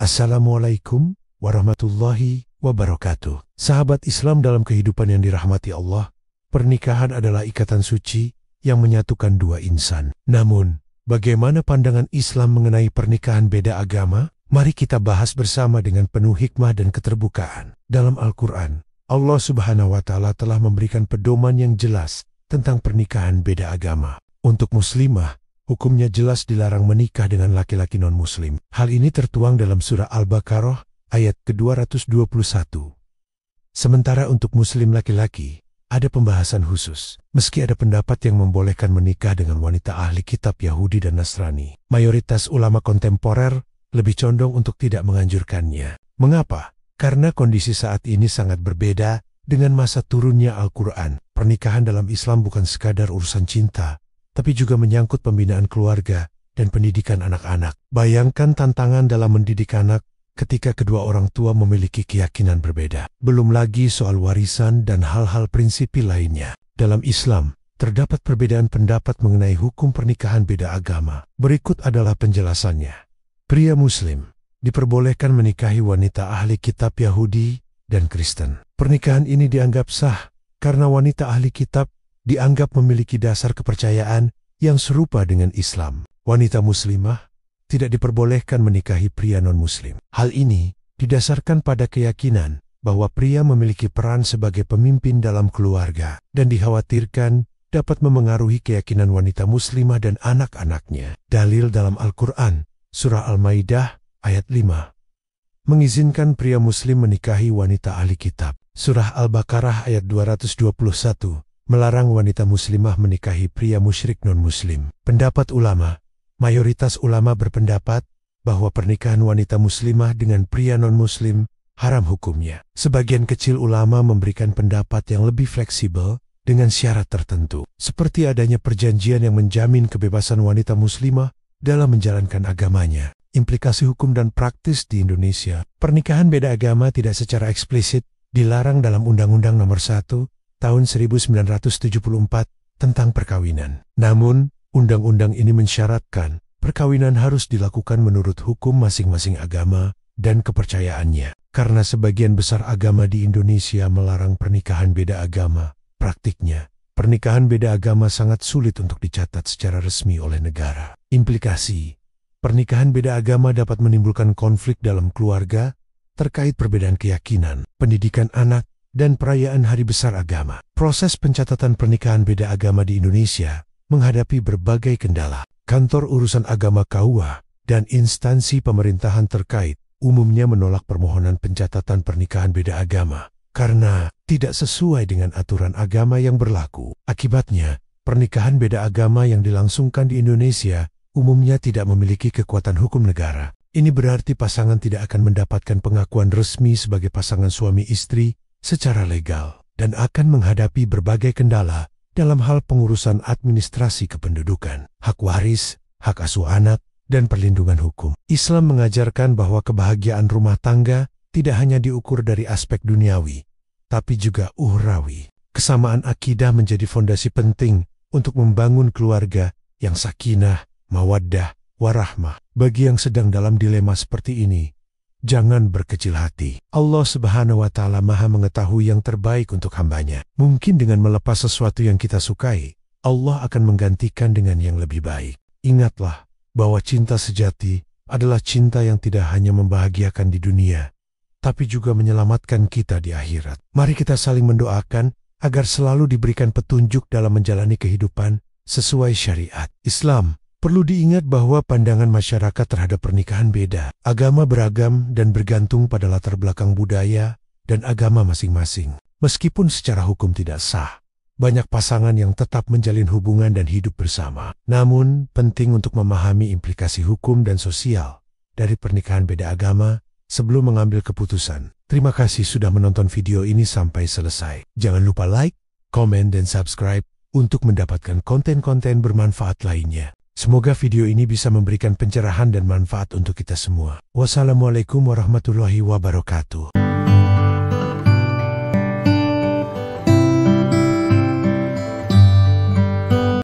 Assalamualaikum warahmatullahi wabarakatuh. Sahabat Islam dalam kehidupan yang dirahmati Allah, pernikahan adalah ikatan suci yang menyatukan dua insan. Namun, bagaimana pandangan Islam mengenai pernikahan beda agama? Mari kita bahas bersama dengan penuh hikmah dan keterbukaan. Dalam Al-Quran, Allah Subhanahu wa Ta'ala telah memberikan pedoman yang jelas tentang pernikahan beda agama. Untuk muslimah, hukumnya jelas dilarang menikah dengan laki-laki non-muslim. Hal ini tertuang dalam surah Al-Baqarah ayat ke-221. Sementara untuk muslim laki-laki, ada pembahasan khusus. Meski ada pendapat yang membolehkan menikah dengan wanita ahli kitab Yahudi dan Nasrani, mayoritas ulama kontemporer lebih condong untuk tidak menganjurkannya. Mengapa? Karena kondisi saat ini sangat berbeda dengan masa turunnya Al-Quran. Pernikahan dalam Islam bukan sekadar urusan cinta, tapi juga menyangkut pembinaan keluarga dan pendidikan anak-anak. Bayangkan tantangan dalam mendidik anak ketika kedua orang tua memiliki keyakinan berbeda. Belum lagi soal warisan dan hal-hal prinsipi lainnya. Dalam Islam, terdapat perbedaan pendapat mengenai hukum pernikahan beda agama. Berikut adalah penjelasannya. Pria Muslim diperbolehkan menikahi wanita ahli kitab Yahudi dan Kristen. Pernikahan ini dianggap sah karena wanita ahli kitab dianggap memiliki dasar kepercayaan yang serupa dengan Islam. Wanita muslimah tidak diperbolehkan menikahi pria non-muslim. Hal ini didasarkan pada keyakinan bahwa pria memiliki peran sebagai pemimpin dalam keluarga dan dikhawatirkan dapat memengaruhi keyakinan wanita muslimah dan anak-anaknya. Dalil dalam Al-Quran, surah Al-Maidah ayat 5, mengizinkan pria muslim menikahi wanita ahli kitab. Surah Al-Baqarah ayat 221, melarang wanita muslimah menikahi pria musyrik non-muslim. Pendapat ulama, mayoritas ulama berpendapat bahwa pernikahan wanita muslimah dengan pria non-muslim haram hukumnya. Sebagian kecil ulama memberikan pendapat yang lebih fleksibel dengan syarat tertentu, seperti adanya perjanjian yang menjamin kebebasan wanita muslimah dalam menjalankan agamanya. Implikasi hukum dan praktis di Indonesia, pernikahan beda agama tidak secara eksplisit dilarang dalam Undang-Undang Nomor 1 Tahun 1974 tentang perkawinan. Namun, undang-undang ini mensyaratkan perkawinan harus dilakukan menurut hukum masing-masing agama dan kepercayaannya. Karena sebagian besar agama di Indonesia melarang pernikahan beda agama, praktiknya, pernikahan beda agama sangat sulit untuk dicatat secara resmi oleh negara. Implikasi, pernikahan beda agama dapat menimbulkan konflik dalam keluarga terkait perbedaan keyakinan, pendidikan anak, dan perayaan hari besar agama. Proses pencatatan pernikahan beda agama di Indonesia menghadapi berbagai kendala. Kantor Urusan Agama KUA dan instansi pemerintahan terkait umumnya menolak permohonan pencatatan pernikahan beda agama karena tidak sesuai dengan aturan agama yang berlaku. Akibatnya, pernikahan beda agama yang dilangsungkan di Indonesia umumnya tidak memiliki kekuatan hukum negara. Ini berarti pasangan tidak akan mendapatkan pengakuan resmi sebagai pasangan suami istri secara legal dan akan menghadapi berbagai kendala dalam hal pengurusan administrasi kependudukan, hak waris, hak asuh anak, dan perlindungan hukum. Islam mengajarkan bahwa kebahagiaan rumah tangga tidak hanya diukur dari aspek duniawi, tapi juga ukhrawi. Kesamaan akidah menjadi fondasi penting untuk membangun keluarga yang sakinah, mawaddah, warahmah. Bagi yang sedang dalam dilema seperti ini, jangan berkecil hati. Allah Subhanahu wa Ta'ala Maha mengetahui yang terbaik untuk hambanya. Mungkin dengan melepas sesuatu yang kita sukai, Allah akan menggantikan dengan yang lebih baik. Ingatlah bahwa cinta sejati adalah cinta yang tidak hanya membahagiakan di dunia, tapi juga menyelamatkan kita di akhirat. Mari kita saling mendoakan agar selalu diberikan petunjuk dalam menjalani kehidupan sesuai syariat Islam. Perlu diingat bahwa pandangan masyarakat terhadap pernikahan beda. Agama beragam dan bergantung pada latar belakang budaya dan agama masing-masing. Meskipun secara hukum tidak sah, banyak pasangan yang tetap menjalin hubungan dan hidup bersama. Namun, penting untuk memahami implikasi hukum dan sosial dari pernikahan beda agama sebelum mengambil keputusan. Terima kasih sudah menonton video ini sampai selesai. Jangan lupa like, komen, dan subscribe untuk mendapatkan konten-konten bermanfaat lainnya. Semoga video ini bisa memberikan pencerahan dan manfaat untuk kita semua. Wassalamualaikum warahmatullahi wabarakatuh.